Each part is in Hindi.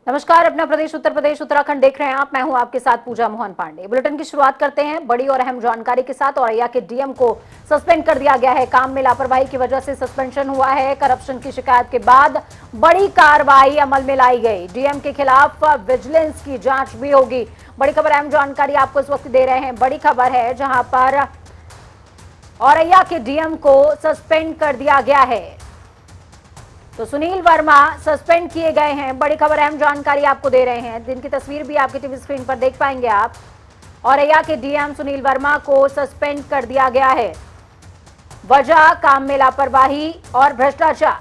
नमस्कार। अपना प्रदेश उत्तर प्रदेश उत्तराखंड देख रहे हैं आप। मैं हूं आपके साथ पूजा मोहन पांडे। बुलेटिन की शुरुआत करते हैं बड़ी और अहम जानकारी के साथ। औरैया के डीएम को सस्पेंड कर दिया गया है। काम में लापरवाही की वजह से सस्पेंशन हुआ है। करप्शन की शिकायत के बाद बड़ी कार्रवाई अमल में लाई गई। डीएम के खिलाफ विजिलेंस की जांच भी होगी। बड़ी खबर, अहम जानकारी आपको इस वक्त दे रहे हैं। बड़ी खबर है जहां पर औरैया के डीएम को सस्पेंड कर दिया गया है। तो सुनील वर्मा सस्पेंड किए गए हैं। बड़ी खबर, अहम जानकारी आपको दे रहे हैं। दिन की तस्वीर भी आपकी टीवी स्क्रीन पर देख पाएंगे आप। औरैया के डीएम सुनील वर्मा को सस्पेंड कर दिया गया है। वजह काम में लापरवाही और भ्रष्टाचार।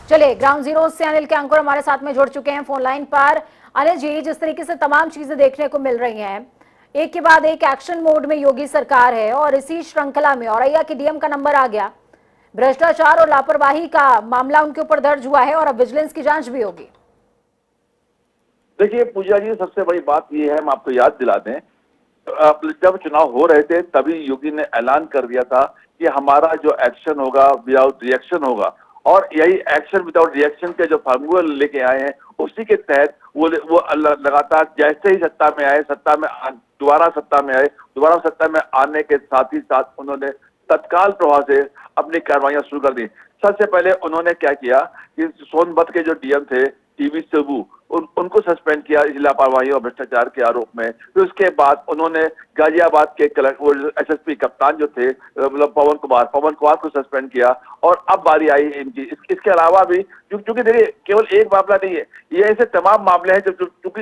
चलिए, ग्राउंड जीरो से अनिल के अंकुर हमारे साथ में जुड़ चुके हैं फोन लाइन पर। अनिल जी, जिस तरीके से तमाम चीजें देखने को मिल रही हैं, एक के बाद एक एक्शन मोड में योगी सरकार है और इसी श्रृंखला में औरैया के डीएम का नंबर आ गया। भ्रष्टाचार और लापरवाही का मामला उनके ऊपर दर्ज हुआ है और अब विजिलेंस की जांच भी होगी। देखिए पूजा जी, सबसे बड़ी बात यह है, हम आपको याद दिला दें, जब चुनाव हो रहे थे तभी योगी ने ऐलान कर दिया था कि हमारा जो एक्शन होगा विदाउट रिएक्शन होगा, और यही एक्शन विदाउट रिएक्शन के जो फार्मूला लेके आए हैं उसी के तहत वो लगातार जैसे ही सत्ता में आए, दोबारा सत्ता में आने के साथ ही साथ उन्होंने तत्काल प्रभाव से अपनी कार्रवाइयां शुरू कर दी। सबसे पहले उन्होंने क्या किया कि सोनभद्र के जो डीएम थे टीवी सेबू, उनको सस्पेंड किया इस लापरवाही और भ्रष्टाचार के आरोप में। फिर उसके बाद उन्होंने गाजियाबाद के एसएसपी कप्तान जो थे, मतलब पवन कुमार को सस्पेंड किया। और अब बारी आई इनकी। इसके अलावा भी, क्योंकि देखिए केवल एक मामला नहीं है, ये ऐसे तमाम मामले हैं क्योंकि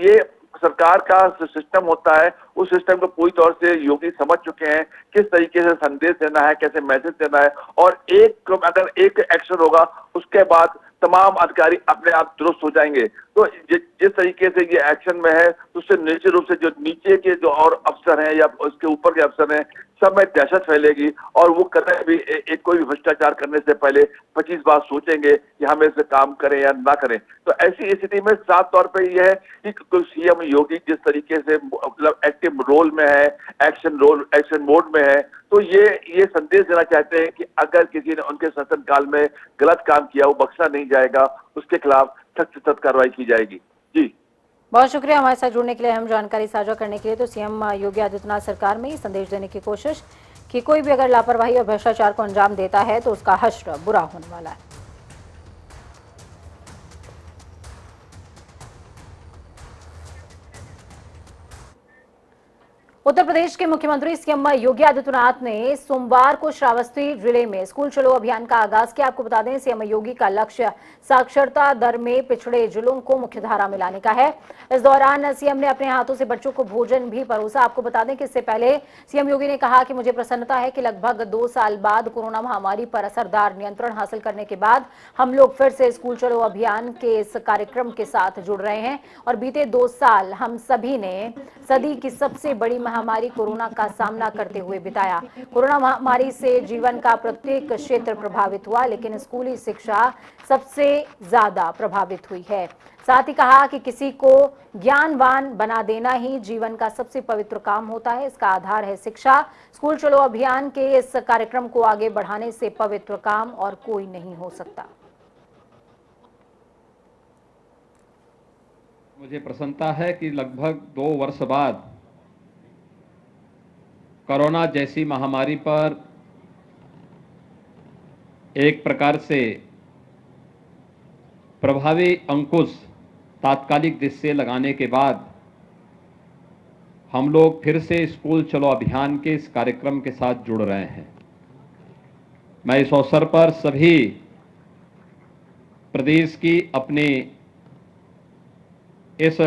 ये सरकार का सिस्टम होता है, उस सिस्टम को पूरी तौर से योगी समझ चुके हैं, किस तरीके से संदेश देना है, कैसे मैसेज देना है। और अगर एक एक्शन होगा उसके बाद तमाम अधिकारी अपने आप दुरुस्त हो जाएंगे। तो जिस तरीके से ये एक्शन में है, तो उससे निश्चित रूप से जो नीचे के जो और अफसर हैं या उसके ऊपर के अफसर हैं, सब में दहशत फैलेगी और वो कभी भी कोई भी भ्रष्टाचार करने से पहले 25 बार सोचेंगे कि हम इसे काम करें या ना करें। तो ऐसी स्थिति में साफ तौर पर यह है कि सीएम योगी जिस तरीके से मतलब एक्टिव रोल में है, एक्शन मोड में है, तो ये संदेश देना चाहते हैं कि अगर किसी ने उनके शासनकाल में गलत काम किया वो बख्शा नहीं जाएगा, उसके खिलाफ सख्त से सख्त कार्रवाई की जाएगी। जी, बहुत शुक्रिया हमारे साथ जुड़ने के लिए, अहम जानकारी साझा करने के लिए। तो सीएम योगी आदित्यनाथ सरकार में ये संदेश देने की कोशिश कि कोई भी अगर लापरवाही और भ्रष्टाचार को अंजाम देता है तो उसका हश्र बुरा होने वाला है। उत्तर प्रदेश के मुख्यमंत्री सीएम योगी आदित्यनाथ ने सोमवार को श्रावस्ती जिले में स्कूल चलो अभियान का आगाज किया। आपको बता दें, सीएम योगी का लक्ष्य साक्षरता दर में पिछड़े जिलों को मुख्यधारा में लाने का है। इस दौरान सीएम ने अपने हाथों से बच्चों को भोजन भी परोसा। आपको बता दें कि इससे पहले सीएम योगी ने कहा कि मुझे प्रसन्नता है कि लगभग 2 साल बाद कोरोना महामारी पर असरदार नियंत्रण हासिल करने के बाद हम लोग फिर से स्कूल चलो अभियान के इस कार्यक्रम के साथ जुड़ रहे हैं। और बीते 2 साल हम सभी ने सदी की सबसे बड़ी महामारी कोरोना का सामना करते हुए बिताया। कोरोना महामारी से जीवन का प्रत्येक क्षेत्र प्रभावित हुआ, लेकिन स्कूली शिक्षा सबसे ज्यादा प्रभावित हुई है। साथ ही कहा कि किसी को ज्ञानवान बना देना ही जीवन का सबसे पवित्र काम होता है। इसका आधार है शिक्षा। स्कूल चलो अभियान के इस कार्यक्रम को आगे बढ़ाने से पवित्र काम और कोई नहीं हो सकता। मुझे प्रसन्नता है कि लगभग 2 वर्ष बाद कोरोना जैसी महामारी पर एक प्रकार से प्रभावी अंकुश तात्कालिक दृष्टि से लगाने के बाद हम लोग फिर से स्कूल चलो अभियान के इस कार्यक्रम के साथ जुड़ रहे हैं। मैं इस अवसर पर सभी प्रदेश की अपनी इस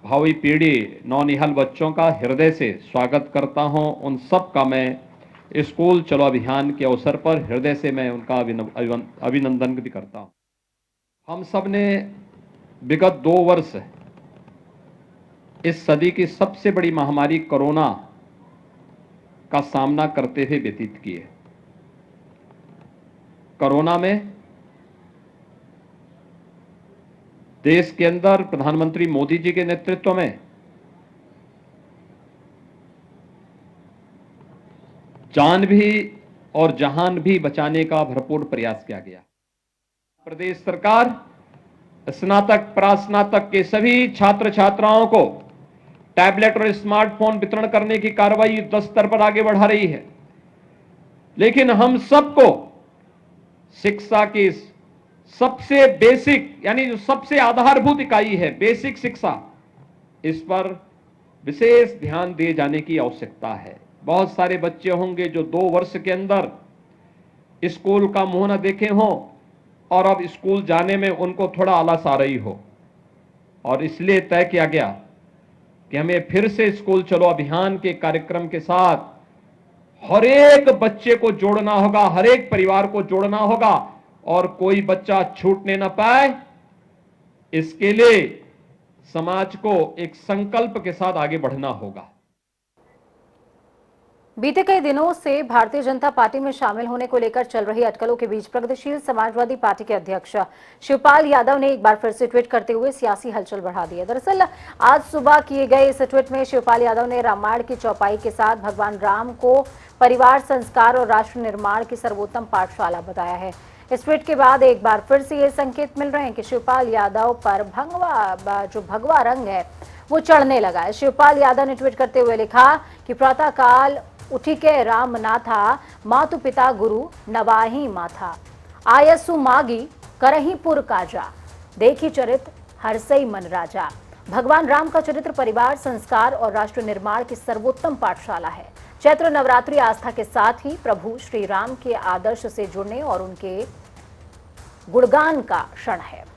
भावी पीढ़ी नौनिहाल बच्चों का हृदय से स्वागत करता हूं। उन सब का मैं स्कूल चलो अभियान के अवसर पर हृदय से मैं उनका अभिनंदन भी करता हूं। हम सब ने विगत 2 वर्ष इस सदी की सबसे बड़ी महामारी कोरोना का सामना करते हुए व्यतीत किए। कोरोना में देश के अंदर प्रधानमंत्री मोदी जी के नेतृत्व में जान भी और जहान भी बचाने का भरपूर प्रयास किया गया। प्रदेश सरकार स्नातक प्रास्नातक के सभी छात्र छात्राओं को टैबलेट और स्मार्टफोन वितरण करने की कार्रवाई युद्ध स्तर पर आगे बढ़ा रही है। लेकिन हम सबको शिक्षा की सबसे बेसिक यानी जो सबसे आधारभूत इकाई है बेसिक शिक्षा, इस पर विशेष ध्यान दिए जाने की आवश्यकता है। बहुत सारे बच्चे होंगे जो 2 वर्ष के अंदर स्कूल का मुंह न देखे हों और अब स्कूल जाने में उनको थोड़ा आलस आ रही हो, और इसलिए तय किया गया कि हमें फिर से स्कूल चलो अभियान के कार्यक्रम के साथ हर एक बच्चे को जोड़ना होगा, हर एक परिवार को जोड़ना होगा और कोई बच्चा छूटने न पाए। इसके लिए समाज को एक संकल्प के साथ आगे बढ़ना होगा। बीते कई दिनों से भारतीय जनता पार्टी में शामिल होने को लेकर चल रही अटकलों के बीच प्रगतिशील समाजवादी पार्टी के अध्यक्ष शिवपाल यादव ने एक बार फिर से ट्वीट करते हुए सियासी हलचल बढ़ा दी है। दरअसल आज सुबह किए गए इस ट्वीट में शिवपाल यादव ने रामायण की चौपाई के साथ भगवान राम को परिवार संस्कार और राष्ट्र निर्माण की सर्वोत्तम पाठशाला बताया है। इस ट्वीट के बाद एक बार फिर से ये संकेत मिल रहे हैं कि शिवपाल यादव पर भगवा रंग है वो चढ़ने लगा है। शिवपाल यादव ने ट्वीट करते हुए लिखा कि प्रातः काल उठी के राम नाथा, मातु पिता गुरु नवाही माथा, आयसु मागी करही पुर काजा, देखी चरित हरसई मन राजा। भगवान राम का चरित्र परिवार संस्कार और राष्ट्र निर्माण की सर्वोत्तम पाठशाला है। चैत्र नवरात्रि आस्था के साथ ही प्रभु श्री राम के आदर्श से जुड़ने और उनके गुणगान का क्षण है।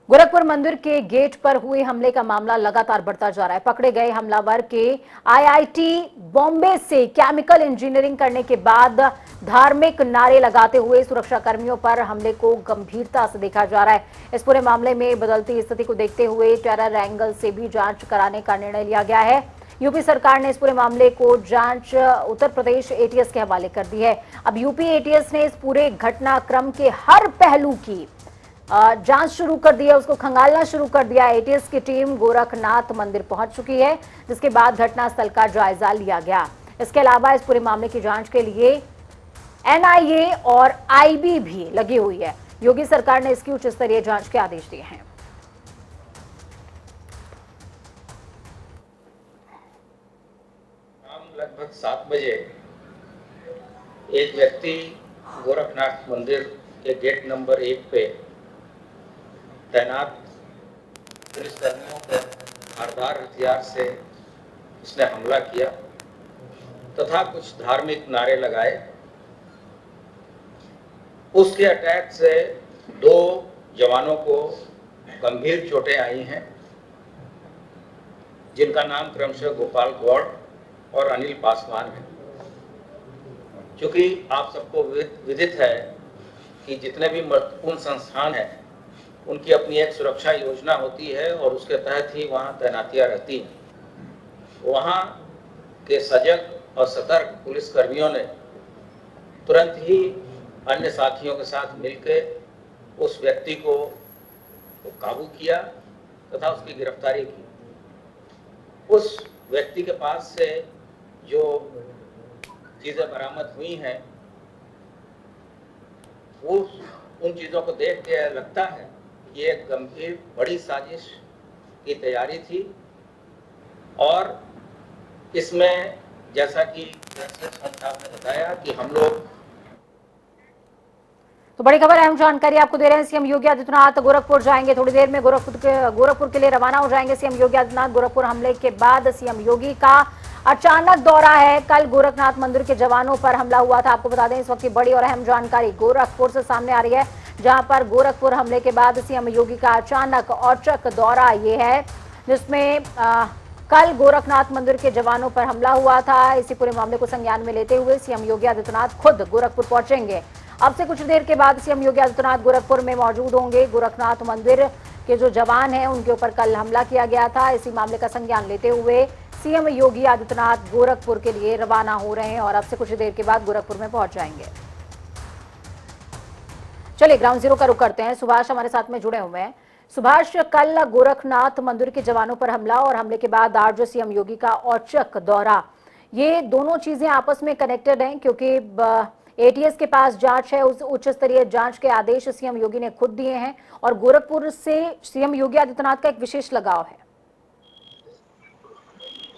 गोरखपुर मंदिर के गेट पर हुए हमले का मामला लगातार बढ़ता जा रहा है। पकड़े गए हमलावर के आईआईटी बॉम्बे से केमिकल इंजीनियरिंग करने के बाद धार्मिक नारे लगाते हुए सुरक्षा कर्मियों पर हमले को गंभीरता से देखा जा रहा है। इस पूरे मामले में बदलती स्थिति को देखते हुए टेरर एंगल से भी जांच कराने का निर्णय लिया गया है। यूपी सरकार ने इस पूरे मामले को जांच उत्तर प्रदेश एटीएस के हवाले कर दी है। अब यूपी एटीएस ने इस पूरे घटनाक्रम के हर पहलू की जांच शुरू कर दी है, उसको खंगालना शुरू कर दिया। एटीएस की टीम गोरखनाथ मंदिर पहुंच चुकी है, जिसके बाद घटनास्थल का जायजा लिया गया। इसके अलावा इस पूरे मामले की जांच के लिए एनआईए और आईबी भी लगी हुई है। योगी सरकार ने इसकी उच्च स्तरीय जांच के आदेश दिए हैं। लगभग 7 बजे एक व्यक्ति गोरखनाथ मंदिर के गेट नंबर 1 पे तैनात पुलिसकर्मियों के धारदार हथियार से उसने हमला किया तथा कुछ धार्मिक नारे लगाए। उसके अटैक से 2 जवानों को गंभीर चोटें आई हैं, जिनका नाम क्रमशः गोपाल गौड़ और अनिल पासवान है। क्योंकि आप सबको विदित है कि जितने भी महत्वपूर्ण संस्थान हैं उनकी अपनी एक सुरक्षा योजना होती है और उसके तहत ही वहाँ तैनातियाँ रहती हैं। वहाँ के सजग और सतर्क पुलिसकर्मियों ने तुरंत ही अन्य साथियों के साथ मिलकर उस व्यक्ति को काबू किया तथा उसकी गिरफ्तारी की। उस व्यक्ति के पास से जो चीज़ें बरामद हुई हैं वो उन चीज़ों को देख के लगता है कि एक गंभीर बड़ी साजिश की तैयारी थी और इसमें जैसा कि साहब ने बताया कि हम लोग तो बड़ी खबर अहम जानकारी आपको दे रहे हैं। सीएम योगी आदित्यनाथ गोरखपुर जाएंगे, थोड़ी देर में गोरखपुर के लिए रवाना हो जाएंगे सीएम योगी आदित्यनाथ। गोरखपुर हमले के बाद सीएम योगी का अचानक दौरा है। कल गोरखनाथ मंदिर के जवानों पर हमला हुआ था। आपको बता दें इस वक्त की बड़ी और अहम जानकारी गोरखपुर से सामने आ रही है, जहां पर गोरखपुर हमले के बाद सीएम योगी का अचानक औचक दौरा ये है, जिसमें कल गोरखनाथ मंदिर के जवानों पर हमला हुआ था। इसी पूरे मामले को संज्ञान में लेते हुए सीएम योगी आदित्यनाथ खुद गोरखपुर पहुंचेंगे। अब से कुछ देर के बाद सीएम योगी आदित्यनाथ गोरखपुर में मौजूद होंगे। गोरखनाथ मंदिर के जो जवान हैं उनके ऊपर कल हमला किया गया था। इसी मामले का संज्ञान लेते हुए सीएम योगी आदित्यनाथ गोरखपुर के लिए रवाना हो रहे हैं और अब से कुछ देर के बाद गोरखपुर में पहुंच जाएंगे। चलिए ग्राउंड जीरो का रुख करते हैं। सुभाष हमारे साथ में जुड़े हुए हैं। सुभाष, कल गोरखनाथ मंदिर के जवानों पर हमला और हमले के बाद आज सीएम योगी का औचक दौरा, ये दोनों चीजें आपस में कनेक्टेड हैं क्योंकि एटीएस के पास जांच है, उस उच्च स्तरीय जांच के आदेश सीएम योगी ने खुद दिए हैं और गोरखपुर से सीएम योगी आदित्यनाथ का एक विशेष लगाव है।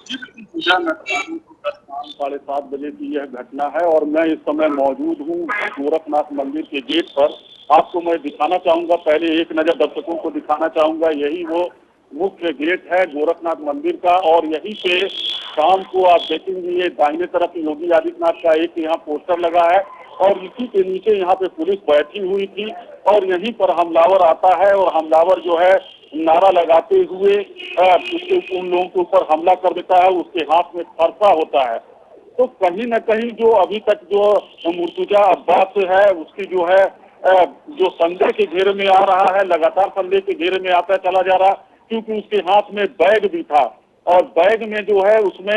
पूजा मैं बता दूं तो 7:30 बजे की यह घटना है और मैं इस समय मौजूद हूँ गोरखनाथ मंदिर के गेट पर। आपको मैं दिखाना चाहूंगा, पहले एक नजर दर्शकों को दिखाना चाहूंगा। यही वो मुख्य गेट है गोरखनाथ मंदिर का और यहीं पे शाम को आप देखेंगे ये दाहिने तरफ योगी आदित्यनाथ का एक यहाँ पोस्टर लगा है और इसी के नीचे यहाँ पे पुलिस बैठी हुई थी और यहीं पर हमलावर आता है और हमलावर जो है नारा लगाते हुए उन लोगों के ऊपर हमला कर देता है। उसके हाथ में फरसा होता है। तो कहीं न कहीं जो अभी तक जो मुर्तुजा अब्बास है उसकी जो है जो संदेह के घेरे में आ रहा है, लगातार संदेह के घेरे में आता चला जा रहा, क्योंकि उसके हाथ में बैग भी था और बैग में जो है उसमें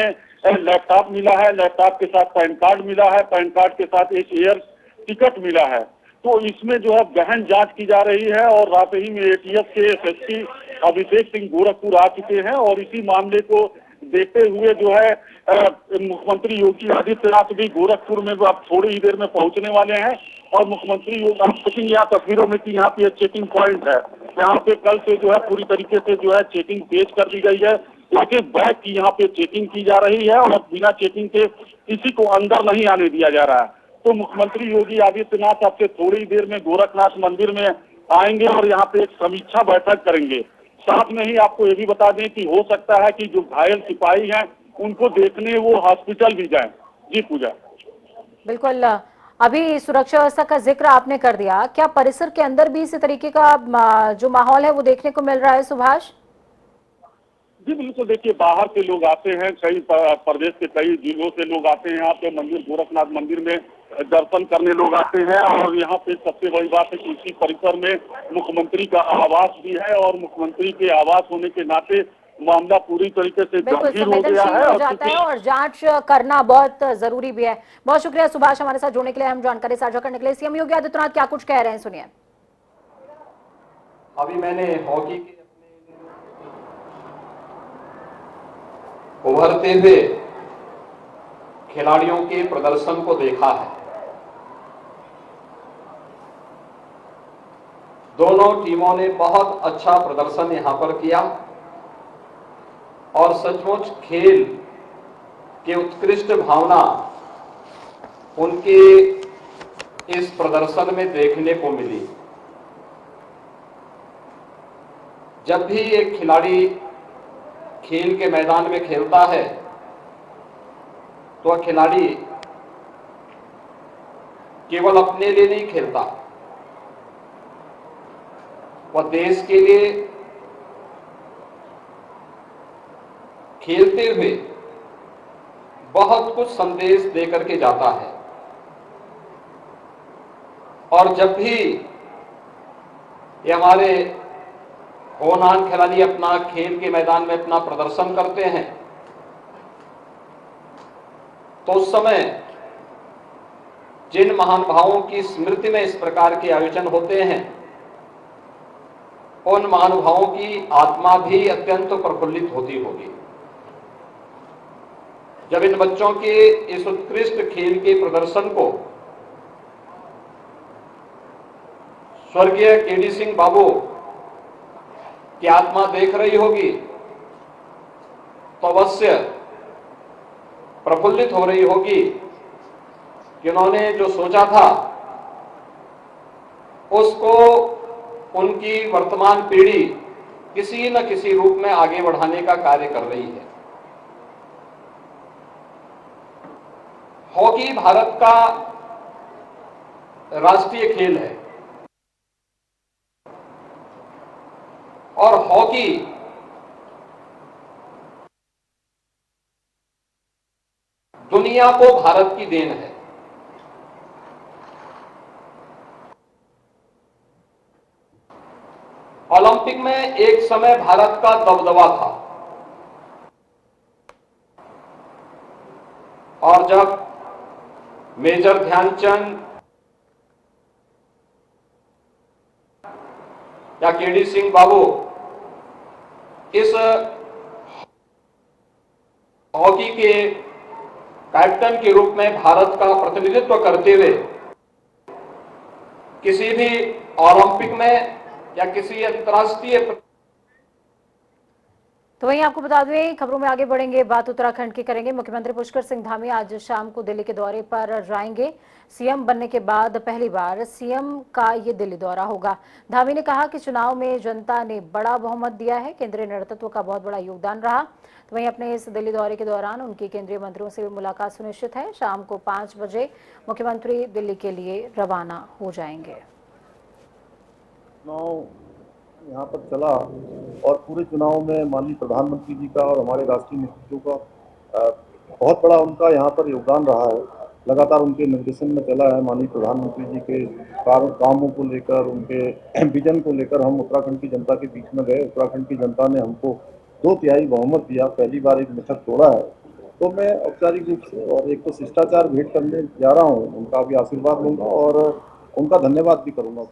लैपटॉप मिला है, लैपटॉप के साथ पैन कार्ड मिला है, पैन कार्ड के साथ एक एयर टिकट मिला है। तो इसमें जो है गहन जांच की जा रही है और रात ही में एटीएस के एसएसपी अभिषेक सिंह गोरखपुर आ चुके हैं और इसी मामले को देखते हुए जो है मुख्यमंत्री योगी आदित्यनाथ भी गोरखपुर में अब थोड़ी ही देर में पहुंचने वाले हैं और मुख्यमंत्री योगी यहाँ तस्वीरों में कि यहाँ पे चेकिंग पॉइंट है, यहाँ पे कल से जो है पूरी तरीके से जो है चेकिंग तेज कर दी गई है। एक एक बैग की यहाँ पे चेकिंग की जा रही है और बिना चेकिंग के किसी को अंदर नहीं आने दिया जा रहा है। तो मुख्यमंत्री योगी आदित्यनाथ अब से थोड़ी देर में गोरखनाथ मंदिर में आएंगे और यहाँ पे एक समीक्षा बैठक करेंगे। साथ में ही आपको ये भी बता दें कि हो सकता है कि जो घायल सिपाही हैं उनको देखने वो हॉस्पिटल भी जाएं। जी पूजा। बिल्कुल, अभी सुरक्षा व्यवस्था का जिक्र आपने कर दिया, क्या परिसर के अंदर भी इसी तरीके का जो माहौल है वो देखने को मिल रहा है सुभाष? जी बिल्कुल, देखिए बाहर से लोग आते हैं, कई प्रदेश के कई जिलों से लोग आते हैं यहाँ पे मंदिर गोरखनाथ मंदिर में दर्शन करने लोग आते हैं और यहाँ पे सबसे बड़ी बात है कि इसी परिसर में मुख्यमंत्री का आवास भी है और मुख्यमंत्री के आवास होने के नाते मामला पूरी तरीके से गंभीर हो गया है और जांच करना बहुत जरूरी भी है। बहुत शुक्रिया सुभाष हमारे साथ जुड़ने के लिए, हम जानकारी साझा करने के लिए। सीएम योगी आदित्यनाथ क्या कुछ कह रहे हैं, सुनिए। अभी मैंने हॉकी के उभरते हुए खिलाड़ियों के प्रदर्शन को देखा है। दोनों टीमों ने बहुत अच्छा प्रदर्शन यहां पर किया और सचमुच खेल के उत्कृष्ट भावना उनके इस प्रदर्शन में देखने को मिली। जब भी एक खिलाड़ी खेल के मैदान में खेलता है तो वह खिलाड़ी केवल अपने लिए नहीं खेलता, वह देश के लिए खेलते हुए बहुत कुछ संदेश देकर के जाता है। और जब भी ये हमारे होनहार खिलाड़ी अपना खेल के मैदान में अपना प्रदर्शन करते हैं तो उस समय जिन महानुभावों की स्मृति में इस प्रकार के आयोजन होते हैं उन महानुभावों की आत्मा भी अत्यंत प्रफुल्लित होती होगी। जब इन बच्चों के इस उत्कृष्ट खेल के प्रदर्शन को स्वर्गीय केडी सिंह बाबू की आत्मा देख रही होगी तो अवश्य प्रफुल्लित हो रही होगी कि उन्होंने जो सोचा था उसको उनकी वर्तमान पीढ़ी किसी न किसी रूप में आगे बढ़ाने का कार्य कर रही है। हॉकी भारत का राष्ट्रीय खेल है और हॉकी दुनिया को भारत की देन है। ओलंपिक में एक समय भारत का दबदबा था और जब मेजर ध्यानचंद या केडी सिंह बाबू इस हॉकी के कैप्टन के रूप में भारत का प्रतिनिधित्व करते हुए किसी भी ओलंपिक में या किसी अंतर्राष्ट्रीय तो वहीं आपको बता दें, खबरों में आगे बढ़ेंगे, बात उत्तराखंड की करेंगे। मुख्यमंत्री पुष्कर सिंह धामी आज शाम को दिल्ली के दौरे पर जाएंगे। सीएम बनने के बाद पहली बार सीएम का ये दिल्ली दौरा होगा। धामी ने कहा कि चुनाव में जनता ने बड़ा बहुमत दिया है, केंद्रीय नेतृत्व का बहुत बड़ा योगदान रहा। तो वहीं अपने इस दिल्ली दौरे के दौरान उनकी केंद्रीय मंत्रियों से भी मुलाकात सुनिश्चित है। शाम को 5 बजे मुख्यमंत्री दिल्ली के लिए रवाना हो जाएंगे। यहाँ पर चला और पूरे चुनाव में माननीय प्रधानमंत्री जी का और हमारे राष्ट्रीय नेतृत्व का बहुत बड़ा उनका यहाँ पर योगदान रहा है। लगातार उनके निर्देशन में चला है। माननीय प्रधानमंत्री जी के कामों को लेकर, उनके विजन को लेकर हम उत्तराखंड की जनता के बीच में गए। उत्तराखंड की जनता ने हमको 2/3 बहुमत दिया, पहली बार एक मिथक तोड़ा है। तो मैं औपचारिक रूप से और एक तो शिष्टाचार भेंट करने जा रहा हूँ, उनका भी आशीर्वाद लूंगा और उनका धन्यवाद भी करूंगा।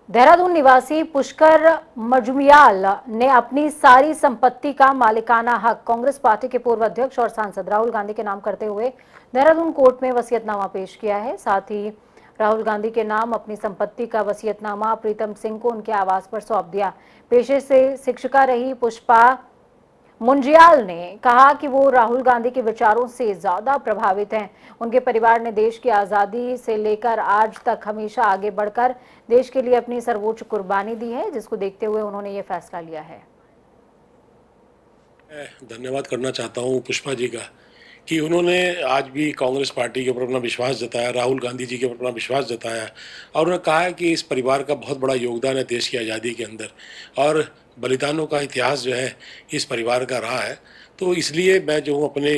देहरादून निवासी पुष्कर मजूमियाल ने अपनी सारी संपत्ति का मालिकाना हक कांग्रेस पार्टी के पूर्व अध्यक्ष और सांसद राहुल गांधी के नाम करते हुए देहरादून कोर्ट में वसीयतनामा पेश किया है। साथ ही राहुल गांधी के नाम अपनी संपत्ति का वसीयतनामा प्रीतम सिंह को उनके आवास पर सौंप दिया। पेशे से शिक्षिका रही पुष्पा मुंजियाल ने कहा कि वो राहुल गांधी के विचारों से ज्यादा प्रभावित हैं। उनके परिवार ने देश की आजादी से लेकर आज तक हमेशा आगे बढ़कर देश के लिए अपनी सर्वोच्च कुर्बानी दी है, जिसको देखते हुए उन्होंने ये फैसला लिया है। धन्यवाद करना चाहता हूँ पुष्पा जी का कि उन्होंने आज भी कांग्रेस पार्टी के ऊपर अपना विश्वास जताया, राहुल गांधी जी के ऊपर अपना विश्वास जताया और उन्होंने कहा है कि इस परिवार का बहुत बड़ा योगदान है देश की आज़ादी के अंदर और बलिदानों का इतिहास जो है इस परिवार का रहा है। तो इसलिए मैं जो हूँ अपने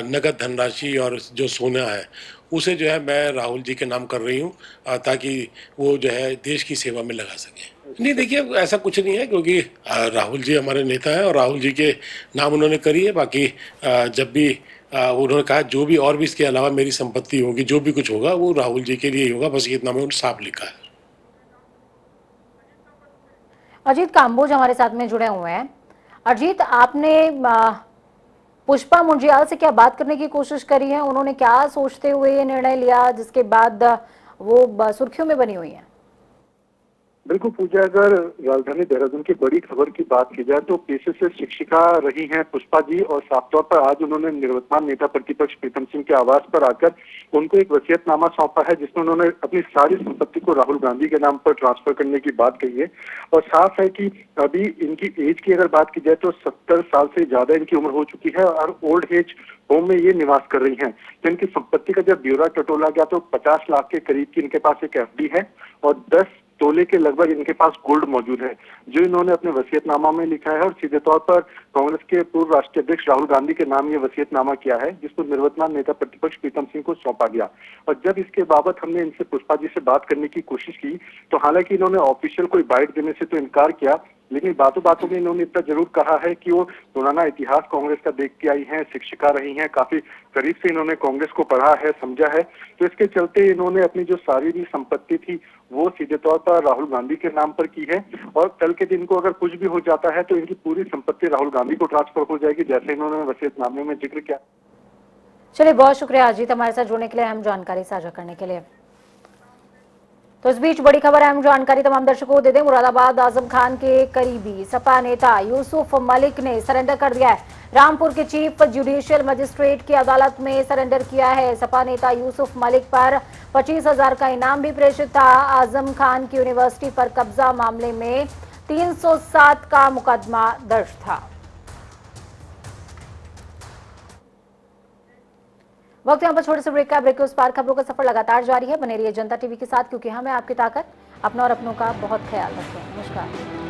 नगद धनराशि और जो सोना है उसे जो है मैं राहुल जी के नाम कर रही हूँ ताकि वो जो है देश की सेवा में लगा सके। नहीं देखिए ऐसा कुछ नहीं है क्योंकि राहुल जी हमारे नेता हैं और राहुल जी के नाम उन्होंने करी है। बाकी जब भी उन्होंने कहा जो भी और भी इसके अलावा मेरी संपत्ति होगी, जो भी कुछ होगा वो राहुल जी के लिए ही होगा, बस इतना में उन्होंने साफ लिखा है। अजीत काम्बोज हमारे साथ में जुड़े हुए हैं। अजीत, आपने पुष्पा मुंजियाल से क्या बात करने की कोशिश करी है? उन्होंने क्या सोचते हुए ये निर्णय लिया जिसके बाद वो सुर्खियों में बनी हुई है? बिल्कुल पूजा, अगर राजधानी देहरादून की बड़ी खबर की बात की जाए तो पेशे से शिक्षिका रही हैं पुष्पा जी और साफ तौर पर आज उन्होंने निवर्तमान नेता प्रतिपक्ष प्रीतम सिंह के आवास पर आकर उनको एक वसीयतनामा सौंपा है जिसमें उन्होंने अपनी सारी संपत्ति को राहुल गांधी के नाम पर ट्रांसफर करने की बात कही है। और साफ है कि अभी इनकी एज की अगर बात की जाए तो 70 साल से ज्यादा इनकी उम्र हो चुकी है और ओल्ड एज होम में ये निवास कर रही हैं। तो इनकी संपत्ति का जब ब्यौरा टटोला गया तो 50 लाख के करीब की इनके पास एक एफडी है और 10 तोले के लगभग इनके पास गोल्ड मौजूद है जो इन्होंने अपने वसीयतनामा में लिखा है और सीधे तौर पर कांग्रेस के पूर्व राष्ट्रीय अध्यक्ष राहुल गांधी के नाम ये वसीयतनामा किया है जिसको निवर्तमान नेता प्रतिपक्ष प्रीतम सिंह को सौंपा गया। और जब इसके बाबत हमने इनसे पुष्पा जी से बात करने की कोशिश की तो हालांकि इन्होंने ऑफिशियल कोई बाइट देने से तो इनकार किया, लेकिन बातों बातों में इन्होंने इतना जरूर कहा है कि वो पुराना इतिहास कांग्रेस का देख के आई हैं, शिक्षिका रही हैं, काफी करीब से इन्होंने कांग्रेस को पढ़ा है, समझा है। तो इसके चलते इन्होंने अपनी जो सारी भी संपत्ति थी वो सीधे तौर पर राहुल गांधी के नाम पर की है और कल के दिन को अगर कुछ भी हो जाता है तो इनकी पूरी संपत्ति राहुल गांधी को ट्रांसफर हो जाएगी जैसे इन्होंने वसीयतनामे में जिक्र किया। चलिए, बहुत शुक्रिया अजीत हमारे साथ जुड़ने के लिए, अहम जानकारी साझा करने के लिए। तो इस बीच बड़ी खबर, अहम जानकारी तमाम दर्शकों को दे दें। मुरादाबाद आजम खान के करीबी सपा नेता यूसुफ मलिक ने सरेंडर कर दिया है। रामपुर के चीफ जुडिशियल मजिस्ट्रेट की अदालत में सरेंडर किया है। सपा नेता यूसुफ मलिक पर 25,000 का इनाम भी प्रेषित था। आजम खान की यूनिवर्सिटी पर कब्जा मामले में 307 का मुकदमा दर्ज था। वक्त यहाँ पर छोटे से ब्रेक का, ब्रेक के उस पार खबरों का सफर लगातार जारी है। बने रहिए जनता टीवी के साथ क्योंकि हमें आपकी ताकत। अपना और अपनों का बहुत ख्याल रखें। नमस्कार।